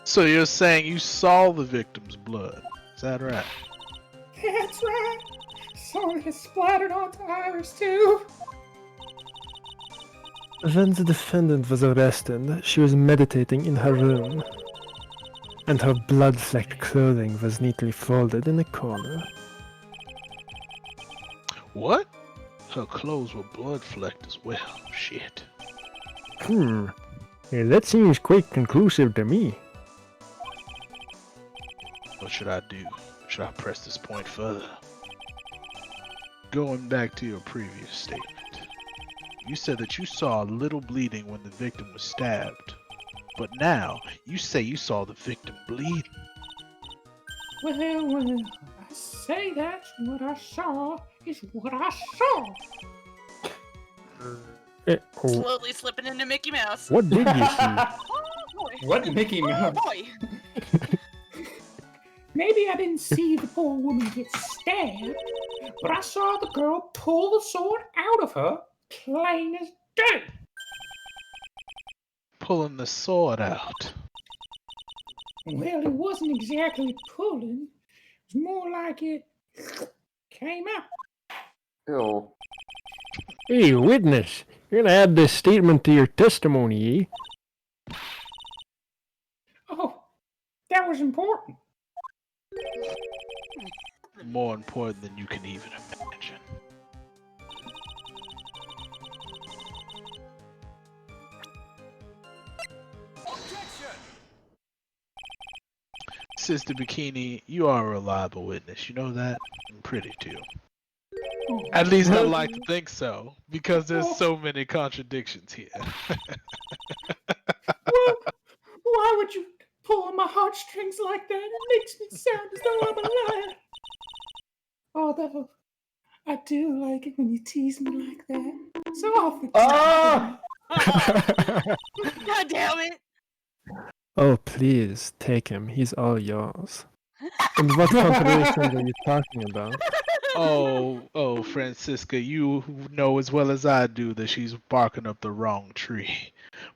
So you're saying you saw the victim's blood? Is that right? That's right. Some of it splattered onto Iris too. When the defendant was arrested, she was meditating in her room, and her blood-flecked clothing was neatly folded in a corner. What? Her clothes were blood-flecked as well. Shit. Yeah, that seems quite conclusive to me. What should I do? Should I press this point further? Going back to your previous statement, you said that you saw a little bleeding when the victim was stabbed, but now you say you saw the victim bleed. Well, I say that what I saw is what I saw. Slowly slipping into Mickey Mouse. What did you see? Oh boy. What Mickey Oh Mouse? boy. Maybe I didn't see the poor woman get stabbed, but I saw the girl pull the sword out of her, plain as day. Pulling the sword out. Well, it wasn't exactly pulling. It was more like it came out. Ew. Hey, witness, you're gonna add this statement to your testimony, eh? Oh, that was important. More important than you can even imagine. Sister Bikini, you are a reliable witness. You know that? I'm pretty too. At least I like to think so, because there's so many contradictions here. Well, why would you pull on my heartstrings like that? It makes me sound as though I'm a liar. Although, I do like it when you tease me like that. So I'll forgive you. God damn it. Oh, please, take him. He's all yours. And what contradictions are you talking about? Oh, Francisca, you know as well as I do that she's barking up the wrong tree.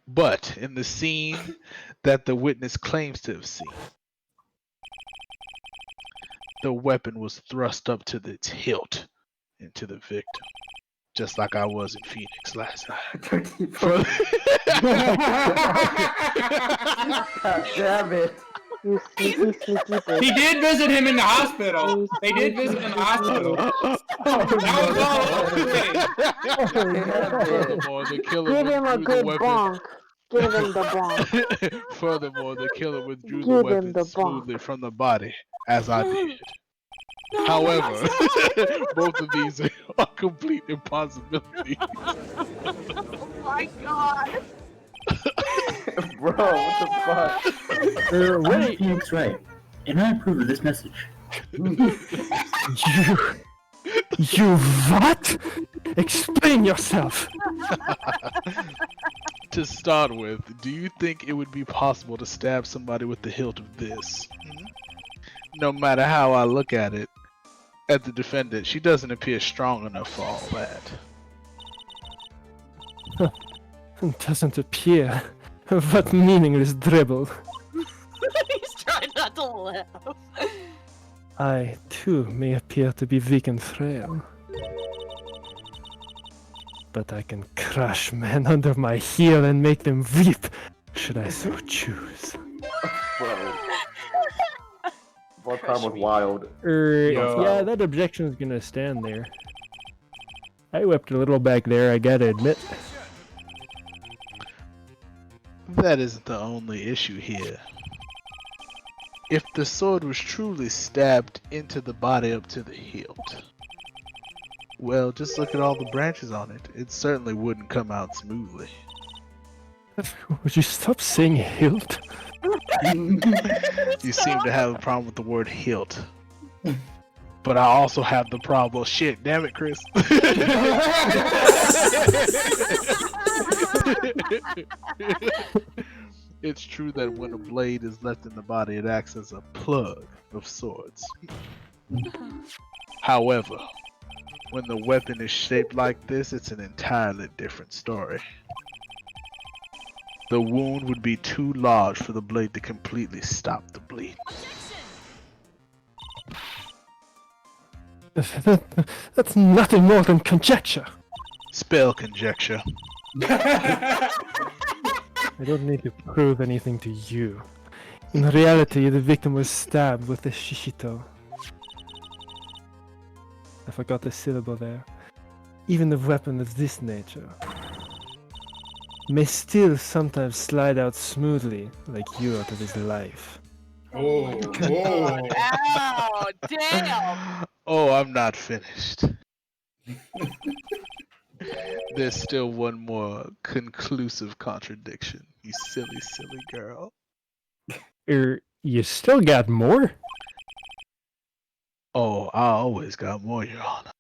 But in the scene that the witness claims to have seen, the weapon was thrust up to its hilt into the victim, just like I was in Phoenix last night. God damn it. You sneaky, sneaky bitch. He did visit him in the hospital. They did visit him in the hospital. Furthermore, the killer Give him a withdrew the good weapon. bonk. Give him the bonk. Furthermore, the killer withdrew the Give him weapon the bonk. smoothly from the body, as I did. However, both of these are complete impossibilities. Oh my god. Bro, what the fuck? Wait, Phoenix Wright, and I approve of this message. you what? Explain yourself. To start with, do you think it would be possible to stab somebody with the hilt of this? No matter how I look at it, at the defendant, she doesn't appear strong enough for all that. It doesn't appear. What meaningless dribble. He's trying not to laugh. I, too, may appear to be weak and frail. But I can crush men under my heel and make them weep, should I so choose. Bro. That time was wild. Yeah, that objection's gonna stand there. I wept a little back there, I gotta admit. That isn't the only issue here. If the sword was truly stabbed into the body up to the hilt, well, just look at all the branches on it. It certainly wouldn't come out smoothly. Would you stop saying hilt? You seem to have a problem with the word hilt. But I also have the problem. Shit, damn it, Chris. It's true that when a blade is left in the body, it acts as a plug of swords. However, when the weapon is shaped like this, it's an entirely different story. The wound would be too large for the blade to completely stop the bleed. That's nothing more than conjecture. Spell conjecture. I don't need to prove anything to you. In reality, the victim was stabbed with a shishito. I forgot the syllable there. Even a weapon of this nature may still sometimes slide out smoothly like you out of his life. Oh, whoa. Ow, damn! Oh, I'm not finished. There's still one more conclusive contradiction, you silly, silly girl. You still got more? Oh, I always got more, Your Honor.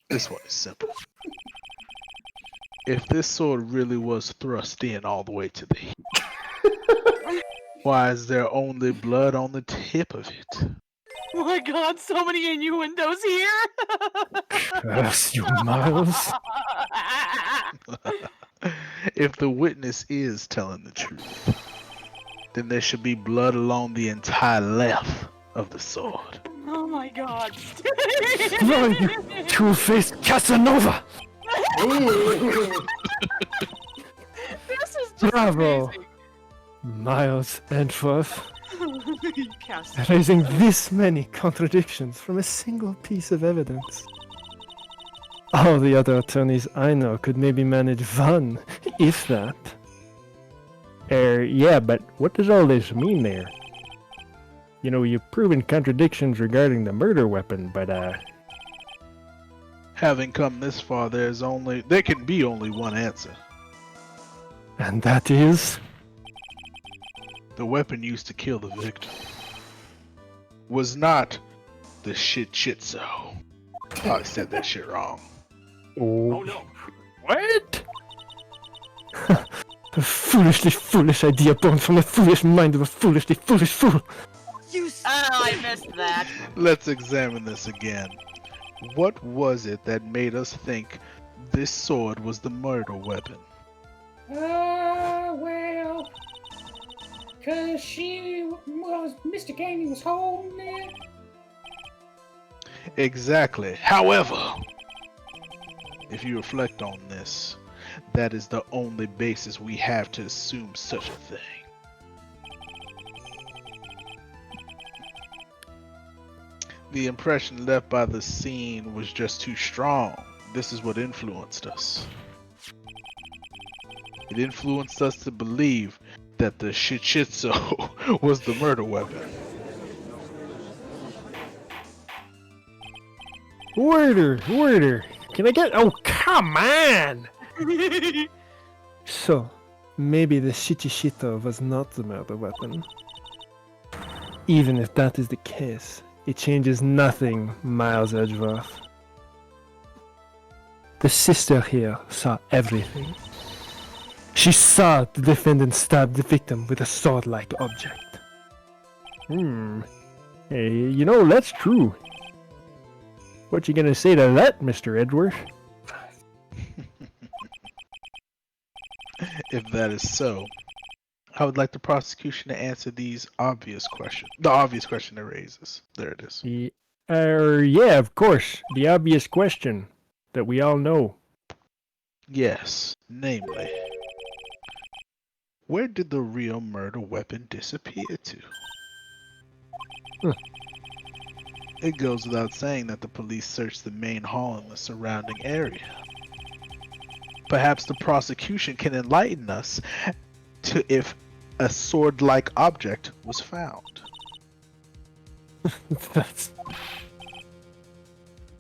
This one is simple. If this sword really was thrust in all the way to the hilt, why is there only blood on the tip of it? Oh my god, so many innuendos here! Curse you, Miles. If the witness is telling the truth, then there should be blood along the entire length of the sword. Oh my god. Run, you two-faced Casanova! Ooh. This is just Bravo. amazing. Miles Edgeworth, Cast. raising this many contradictions from a single piece of evidence. All the other attorneys I know could maybe manage one, if that. Yeah, but what does all this mean there? You know, you've proven contradictions regarding the murder weapon, but Having come this far, there can be only one answer. and that is? The weapon used to kill the victim was not the shitso. I said that shit wrong. Oh no. What? A foolishly foolish idea born from the foolish mind of a foolishly foolish fool. Oh, I missed that. Let's examine this again. What was it that made us think this sword was the murder weapon? Well, cause Mr. Gamey was holding it. Exactly. However, if you reflect on this, that is the only basis we have to assume such a thing. The impression left by the scene was just too strong. This is what influenced us. It influenced us to believe that the shitso was the murder weapon. Order. Can I get? Oh, come on! So, maybe the Shichishito was not the murder weapon. Even if that is the case, it changes nothing, Miles Edgeworth. The sister here saw everything. She saw the defendant stab the victim with a sword-like object. Hey, you know, that's true. What you gonna say to that, Mr. Edgeworth? If that is so, I would like the prosecution to answer these obvious questions. The obvious question it raises. There it is. Yeah, of course. The obvious question that we all know. Yes, namely, where did the real murder weapon disappear to? It goes without saying that the police searched the main hall and the surrounding area. Perhaps the prosecution can enlighten us to if a sword-like object was found. That's...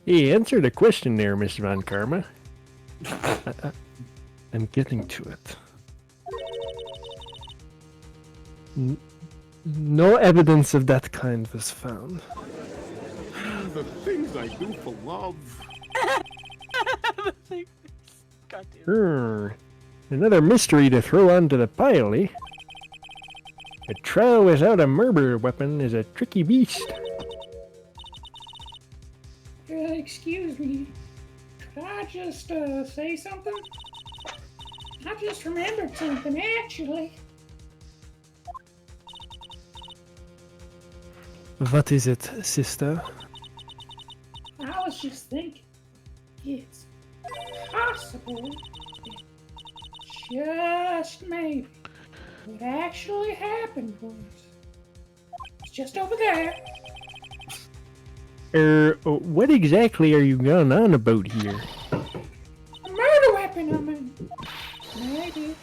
He answered a question there, Mr. Von Karma. I'm getting to it. No evidence of that kind was found. The things I do for love. God damn. Another mystery to throw onto the pile, eh? A trial without a murder weapon is a tricky beast. Excuse me. Could I just say something? I just remembered something, actually. What is it, sister? I was just thinking, it's possible that just maybe what actually happened was it's just over there. What exactly are you going on about here? A murder weapon, I mean. Maybe.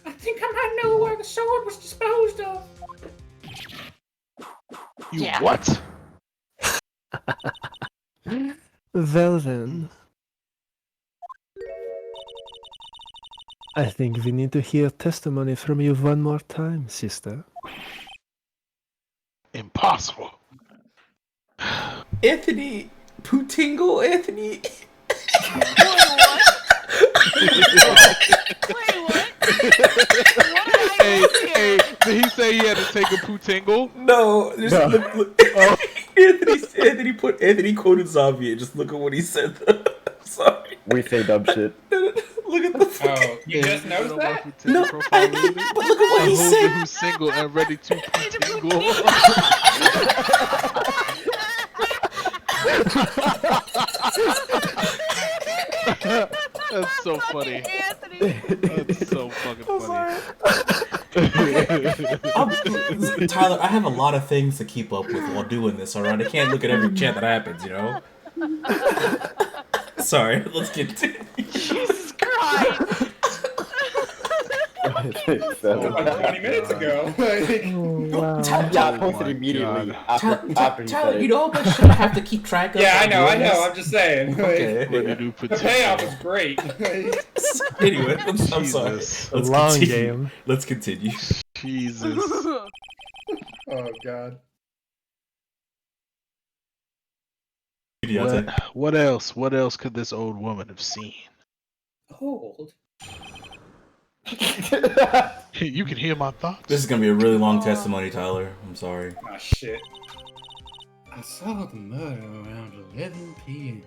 I think I might know where the sword was disposed of. You what? Well then. I think we need to hear testimony from you one more time, sister. Impossible. Anthony Putingle, Anthony. Wait, what? Hey, did he say he had to take a putingle? No, just No. look. Anthony quoted Zombie and just look at what he said. Sorry. We say dumb shit. Look at the Oh, you just noticed that? No, but look at what he said. Who's single and ready to putingle? That's so funny. That's so fucking funny. Tyler, I have a lot of things to keep up with while doing this, alright? I can't look at every chat that happens, you know? Sorry, let's get to it. Jesus Christ! Like 20 minutes ago. Wow. Yeah, I posted immediately after he Tyler, said you it. know how much shit I have to keep track of? Yeah, I know. doing this? I'm just saying. Okay. Ready to The payoff is putingle. great. Anyway, I'm sorry. Jesus. A long continue. game. Let's continue. Jesus. Oh, God. What else? What else could this old woman have seen? Old. You can hear my thoughts. This is gonna be a really long testimony, Tyler. I'm sorry. Oh, shit. I saw the murder around 11 p.m.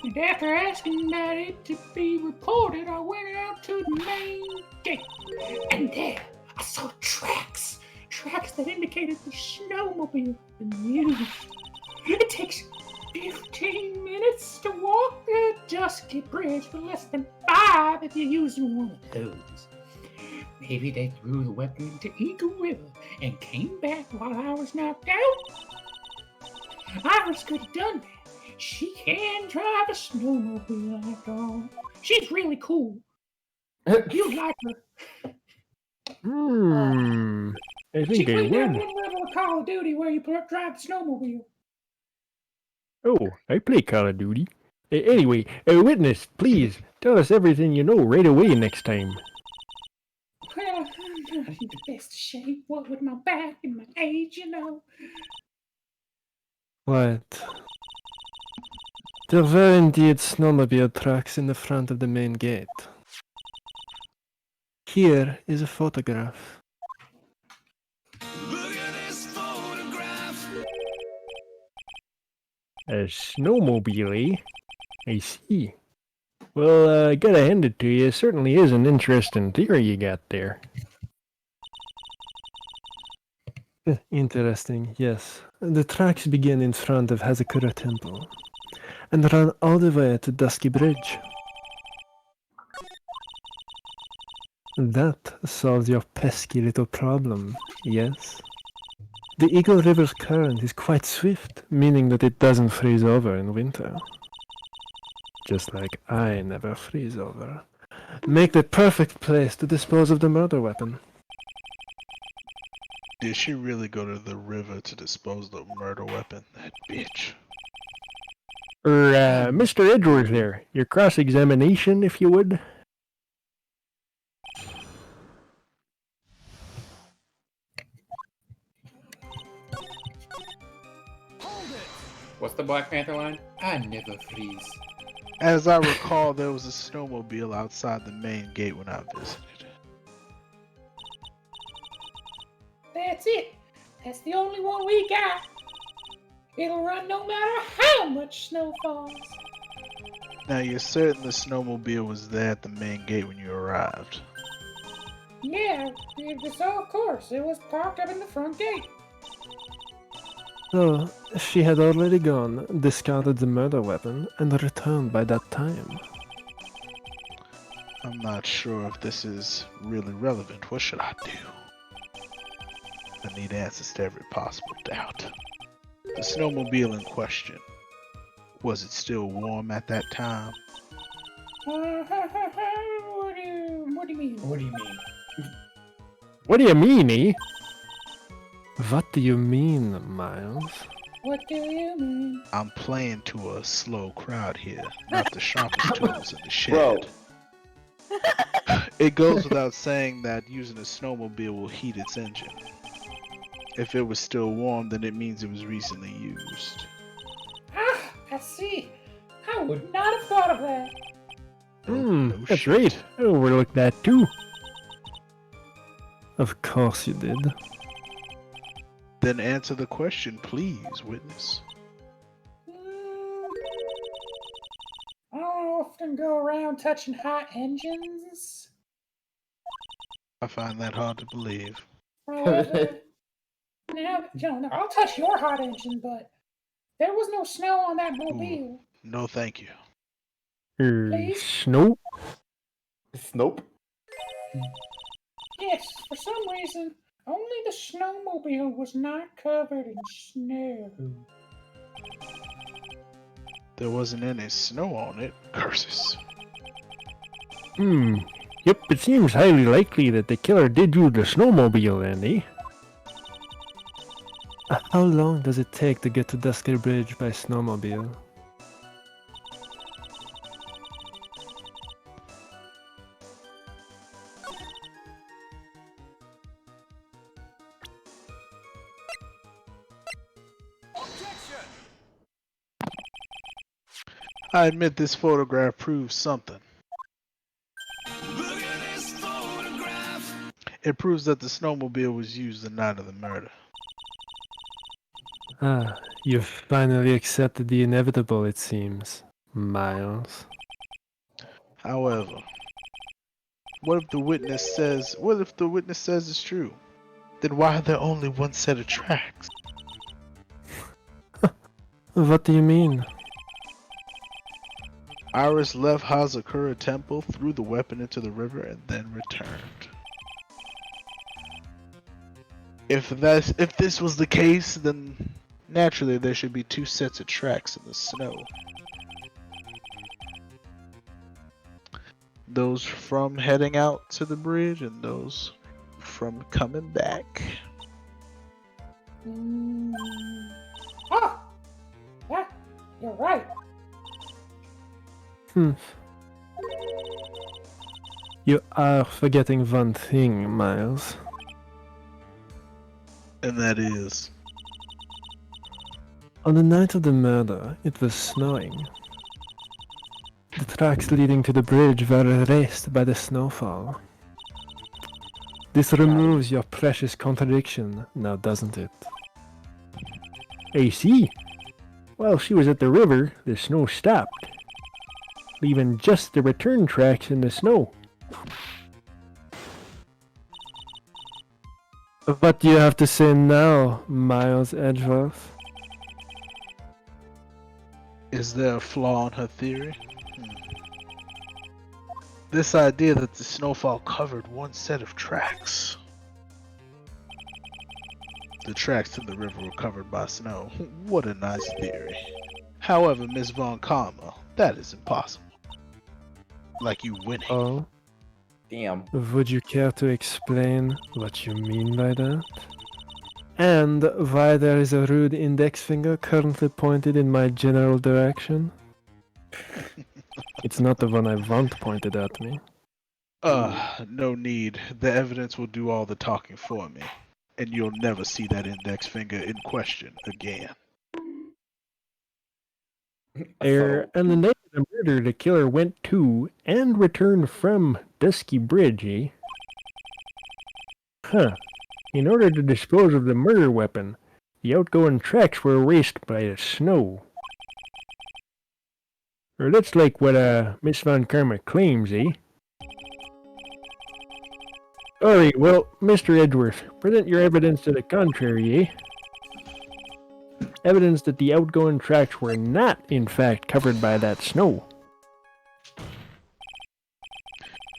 And after asking that it to be reported, I went out to the main gate. And there, I saw tracks. Tracks that indicated the snowmobile had been used. It takes 15 minutes to walk the Dusky Bridge for less than 5 if you're using one of those. Maybe they threw the weapon into Eagle River and came back while I was knocked out. Iris could have done that. She can drive a snowmobile after all. She's really cool. You'd like her. I She think I played that would. one level of Call of Duty where you drive the snowmobile. Oh, I play Call of Duty. Anyway, witness, please tell us everything you know right away next time. Well, I'm not in the best of shape. What with my back and my age, you know. What? There were indeed snowmobile tracks in the front of the main gate. Here is a photograph. A snowmobile, eh? I see. Well, I gotta hand it to you. It certainly is an interesting theory you got there. Interesting, yes. The tracks begin in front of Hazakura Temple and run all the way to Dusky Bridge. That solves your pesky little problem, yes? The Eagle River's current is quite swift, meaning that it doesn't freeze over in winter. Just like I never freeze over. Make the perfect place to dispose of the murder weapon. Did she really go to the river to dispose of the murder weapon? That bitch. Mr. Edwards there, your cross-examination, if you would. What's the Black Panther line? I never freeze. As I recall, there was a snowmobile outside the main gate when I visited. That's it. That's the only one we got. It'll run no matter how much snow falls. Now you're certain the snowmobile was there at the main gate when you arrived? Yeah, so of course, it was parked up in the front gate. So, she had already gone, discarded the murder weapon, and returned by that time. I'm not sure if this is really relevant. What should I do? I need answers to every possible doubt. The snowmobile in question, was it still warm at that time? What do you mean? What do you mean? What do you mean, eh? What do you mean, Miles? What do you mean? I'm playing to a slow crowd here, not the sharpest tools in the shed. Bro. It goes without saying that using a snowmobile will heat its engine. If it was still warm, then it means it was recently used. Ah, I see. I would not have thought of that. No That's shit. right. I overlooked that too. Of course you did. Then answer the question, please, witness. I don't often go around touching hot engines. I find that hard to believe. However, now, I'll touch your hot engine, but there was no snow on that mobile. No, thank you. Please? Snow? Nope. Yes, for some reason, only the snowmobile was not covered in snow. There wasn't any snow on it. Curses. Yep, it seems highly likely that the killer did use the snowmobile then, eh? How long does it take to get to Dusky Bridge by snowmobile? I admit this photograph proves something. It proves that the snowmobile was used the night of the murder. Ah, you've finally accepted the inevitable, it seems, Miles. However, what if the witness says it's true? Then why are there only one set of tracks? What do you mean? Iris left Hazakura Temple, threw the weapon into the river, and then returned. If this was the case, then naturally there should be two sets of tracks in the snow. Those from heading out to the bridge and those from coming back. Oh! Yeah, you're right. You are forgetting one thing, Miles. And that is... On the night of the murder, it was snowing. The tracks leading to the bridge were erased by the snowfall. This removes your precious contradiction, now doesn't it? I see. While she was at the river, the snow stopped, leaving just the return tracks in the snow. What do you have to say now, Miles Edgeworth? Is there a flaw in her theory? This idea that the snowfall covered one set of tracks. The tracks to the river were covered by snow. What a nice theory. However, Miss Von Karma, that is impossible. Like you winning. Oh? Damn. Would you care to explain what you mean by that? And why there is a rude index finger currently pointed in my general direction? It's not the one I want pointed at me. No need. The evidence will do all the talking for me. And you'll never see that index finger in question again. And the night of the murder, the killer went to and returned from Dusky Bridge, eh? Huh. In order to dispose of the murder weapon, the outgoing tracks were erased by the snow. Or that's like what Miss Von Karma claims, eh? Alright, well, Mr. Edgeworth, present your evidence to the contrary, eh? Evidence that the outgoing tracks were not, in fact, covered by that snow.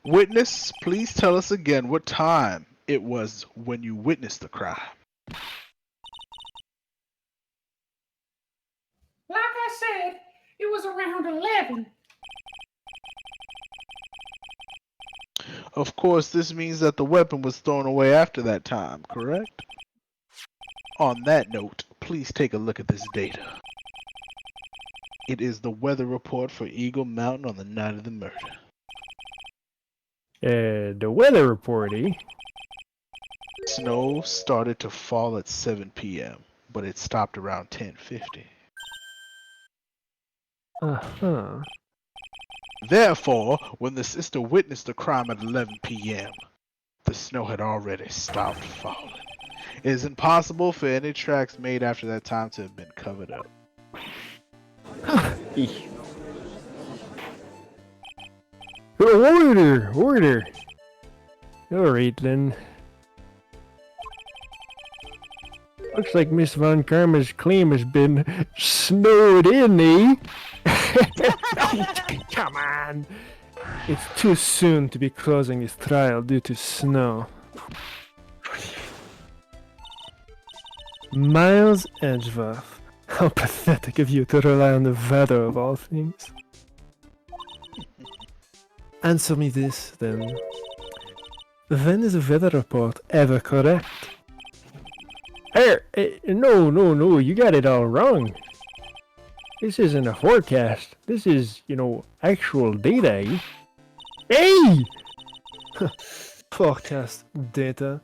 Witness, please tell us again what time it was when you witnessed the crime. Like I said, it was around 11. Of course, this means that the weapon was thrown away after that time, correct? On that note, please take a look at this data. It is the weather report for Eagle Mountain on the night of the murder. The weather report, eh? Snow started to fall at 7 p.m., but it stopped around 10:50. Uh-huh. Therefore, when the sister witnessed the crime at 11 p.m., the snow had already stopped falling. It is impossible for any tracks made after that time to have been covered up. Order! Alright then. Looks like Miss Von Karma's claim has been snowed in, eh? Come on! It's too soon to be closing this trial due to snow. Miles Edgeworth, how pathetic of you to rely on the weather of all things. Answer me this, then. When is a weather report ever correct? No, you got it all wrong. This isn't a forecast. This is, actual data, eh? Hey! Forecast data.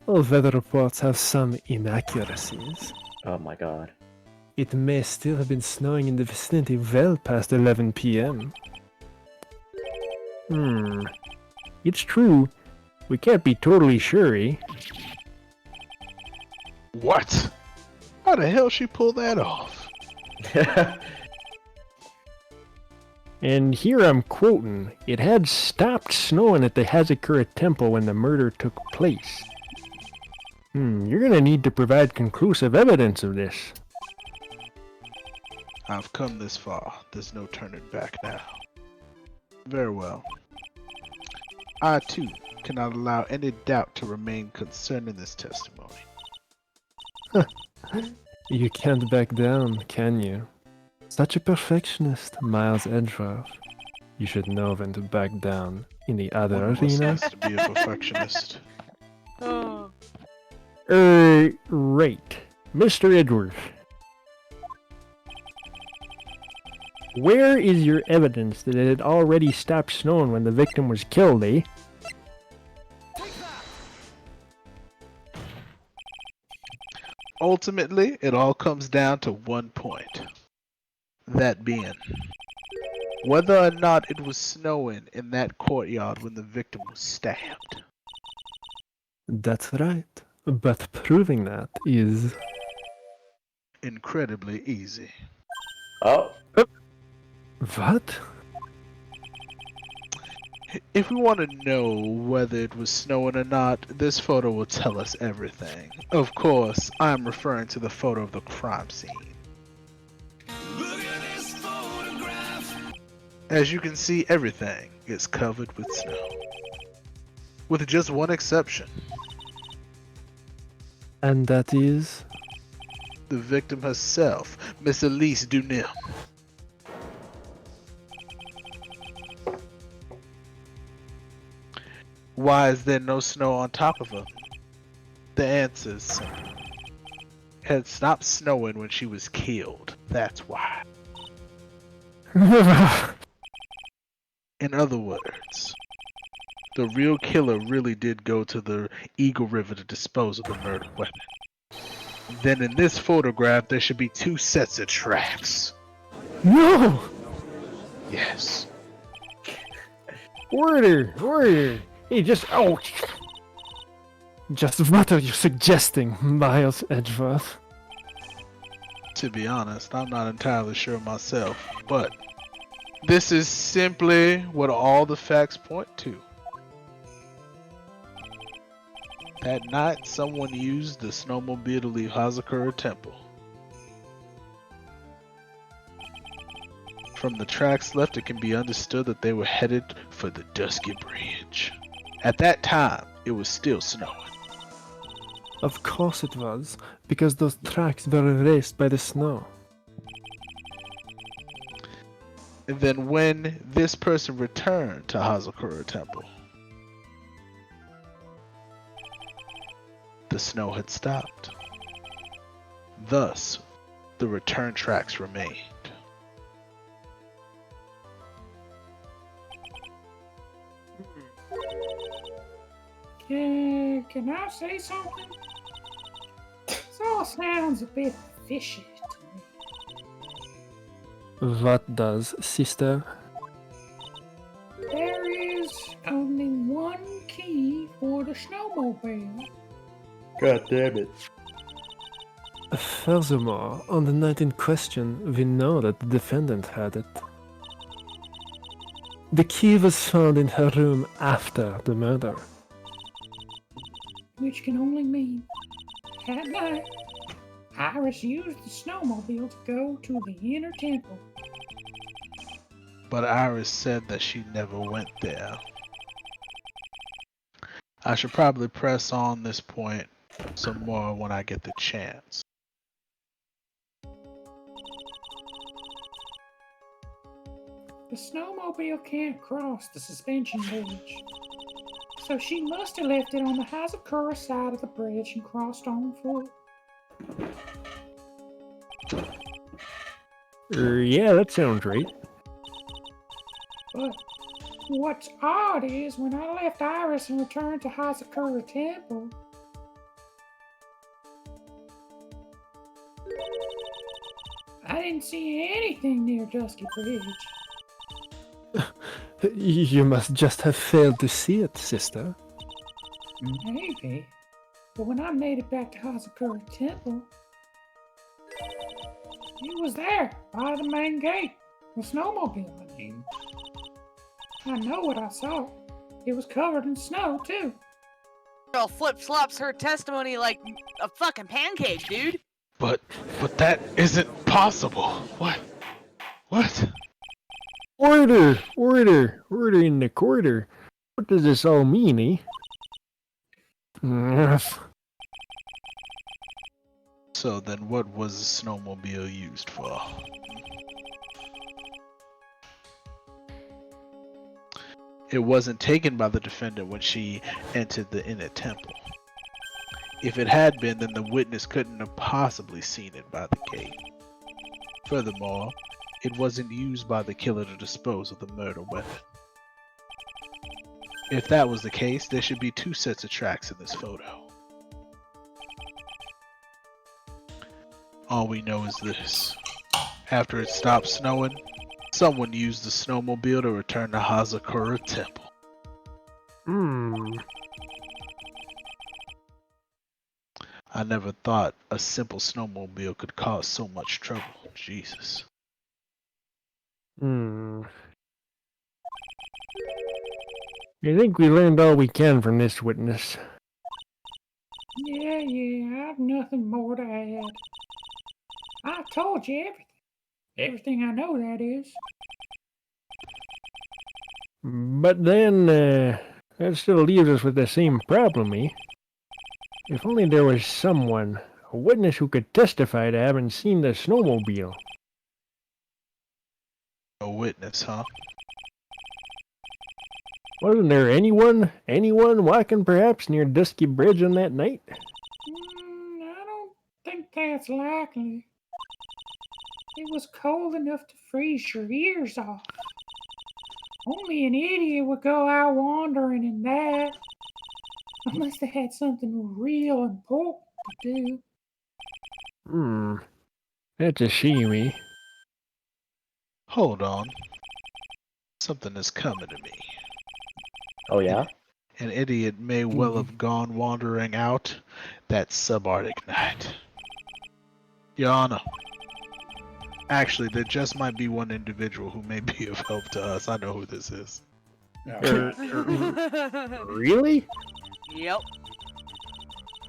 All weather reports have some inaccuracies. Oh my god. It may still have been snowing in the vicinity well past 11 p.m. It's true. We can't be totally sure, eh? What? How the hell she pulled that off? And here I'm quoting, it had stopped snowing at the Hazakura Temple when the murder took place. You're gonna need to provide conclusive evidence of this. I've come this far. There's no turning back now. Very well. I, too, cannot allow any doubt to remain concerning this testimony. You can't back down, can you? Such a perfectionist, Miles Edgeworth. You should know when to back down in the other One must arena. has to be a perfectionist. Oh. Right. Mr. Edgeworth. Where is your evidence that it had already stopped snowing when the victim was killed, eh? Ultimately, it all comes down to one point. That being, whether or not it was snowing in that courtyard when the victim was stabbed. That's right. But proving that is... Incredibly easy. Oh. What? If we want to know whether it was snowing or not, this photo will tell us everything. Of course, I am referring to the photo of the crime scene. As you can see, everything is covered with snow. With just one exception. And that is... The victim herself, Miss Elise Dunim. Why is there no snow on top of her? The answer is simple. It had stopped snowing when she was killed. That's why. In other words, the real killer really did go to the Eagle River to dispose of the murder weapon. Then in this photograph, there should be two sets of tracks. No! Yes. Order! Hey, just what are you suggesting, Miles Edgeworth? To be honest, I'm not entirely sure myself, but This is simply what all the facts point to. That night, someone used the snowmobile to leave Hazakura Temple. From the tracks left, it can be understood that they were headed for the Dusky Bridge. At that time, it was still snowing. Of course it was, because those tracks were erased by the snow. And then when this person returned to Hazakura Temple, the snow had stopped. Thus, the return tracks remained. Can I say something? This all sounds a bit fishy to me. What does, sister? There is only one key for the snowmobile. God damn it. Furthermore, on the night in question, we know that the defendant had it. The key was found in her room after the murder. Which can only mean that night, Iris used the snowmobile to go to the inner temple. But Iris said that she never went there. I should probably press on this point some more when I get the chance. The snowmobile can't cross the suspension bridge, so she must have left it on the Hazakura side of the bridge and crossed on foot. Yeah, that sounds right. But what's odd is when I left Iris and returned to Hazakura Temple, I didn't see anything near Dusky Bridge. You must just have failed to see it, sister. Maybe. But when I made it back to Hazakura Temple, it was there, by the main gate. The snowmobile, I mean. I know what I saw. It was covered in snow, too. Girl flip-flops her testimony like a fucking pancake, dude. But that isn't possible. What? Order! Order! Order in the quarter. What does this all mean, eh? So then what was the snowmobile used for? It wasn't taken by the defendant when she entered the inner temple. If it had been, then the witness couldn't have possibly seen it by the gate. Furthermore, it wasn't used by the killer to dispose of the murder weapon. If that was the case, there should be two sets of tracks in this photo. All we know is this. After it stopped snowing, someone used the snowmobile to return to Hazakura Temple. I never thought a simple snowmobile could cause so much trouble. Jesus. I think we learned all we can from this witness. Yeah, I've nothing more to add. I told you everything. Everything I know, that is. But then, that still leaves us with the same problem, eh? If only there was someone, a witness who could testify to having seen the snowmobile. A witness, huh? Wasn't there anyone walking perhaps near Dusky Bridge on that night? I don't think that's likely. It was cold enough to freeze your ears off. Only an idiot would go out wandering in that. Unless they had something real important to do. That's a shame, eh? Hold on. Something is coming to me. Oh, yeah? An idiot may well have gone wandering out that subarctic night. Your Honor, Actually, there just might be one individual who may be of help to us. I know who this is. Really? Yep.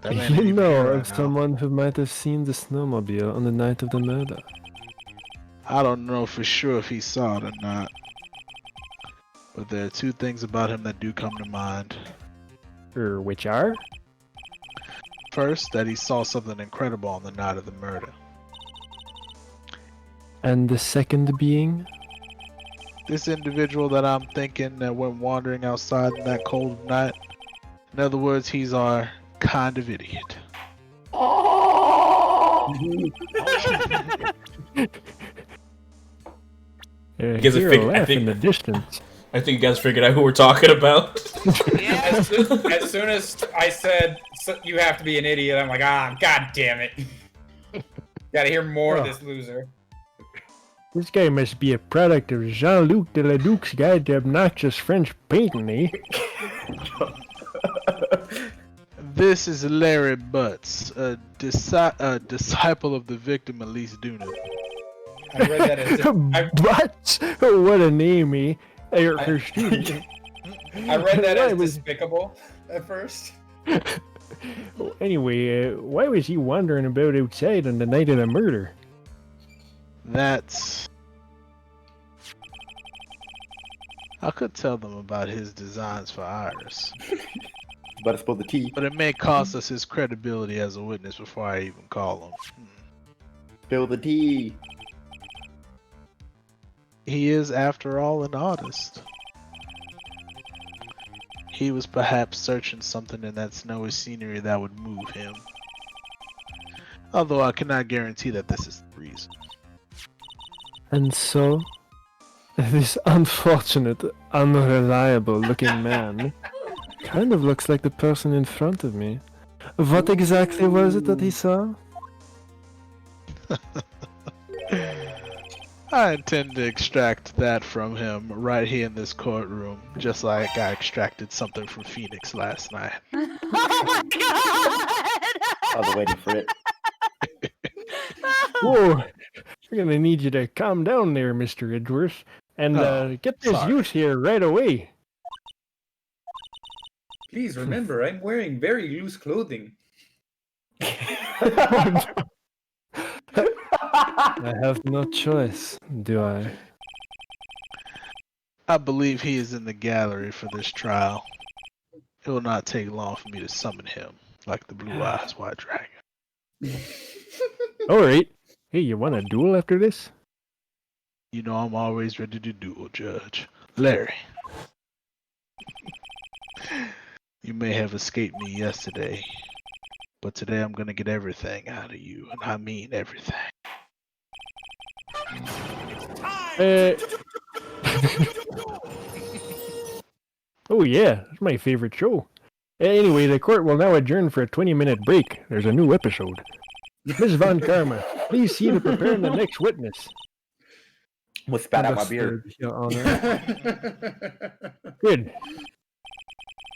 That man ain't You even know here right of now. someone who might have seen the snowmobile on the night of the murder. I don't know for sure if he saw it or not. But there are two things about him that do come to mind. Which are? First, that he saw something incredible on the night of the murder. And the second being? This individual that I'm thinking that went wandering outside in that cold night. In other words, he's our kind of idiot. You guys have hear a figured- I laugh think- in the distance. I think you guys figured out who we're talking about. Yeah. As soon as I said you have to be an idiot, I'm like, god damn it. Gotta hear more of this loser. This guy must be a product of Jean-Luc de la Duc's Guide to Obnoxious French Painting, eh? This is Larry Butts, a disciple of the victim Elise Duna. I read that as What? What a name, eh? Her student. I read that Why as was- despicable at first. Anyway, why was he wandering about outside on the night of the murder? That's... I could tell them about his designs for Iris, Better spill the tea. but it may cost us his credibility as a witness before I even call him. Spill the tea. He is, after all, an artist. He was perhaps searching something in that snowy scenery that would move him. Although I cannot guarantee that this is the reason. And so, this unfortunate, unreliable looking man kind of looks like the person in front of me. What exactly was it that he saw? I intend to extract that from him right here in this courtroom, just like I extracted something from Phoenix last night. Oh my god! I was waiting for it. Whoa! We're gonna need you to calm down there, Mr. Edgeworth, and get this sorry. youth here right away. Please remember, I'm wearing very loose clothing. I have no choice, do I? I believe he is in the gallery for this trial. It will not take long for me to summon him, like the Blue Eyes White Dragon. Alright. Hey, you want a duel after this? You know I'm always ready to duel, Judge. Larry. You may have escaped me yesterday, but today I'm gonna get everything out of you, and I mean everything. Oh yeah, that's my favorite show. Anyway, the court will now adjourn for a 20-minute break. There's a new episode. Ms. Von Karma, please see to prepare the next witness. Almost spat out my beer. Understood, Your Honor. Good.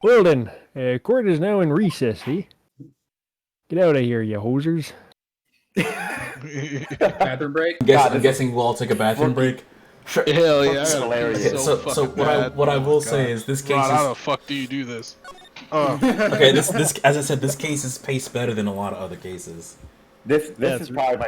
Well then, court is now in recess, eh? Get out of here, you hosers. Bathroom break? I'm guessing we'll all take a bathroom break. Sure. Hell yeah, I Fucking gotta hilarious. pee So fucking what I bad. what I Oh my will God. say is this case Rod, how is the fuck do you do this? okay. This as I said, this case is paced better than a lot of other cases. This is probably my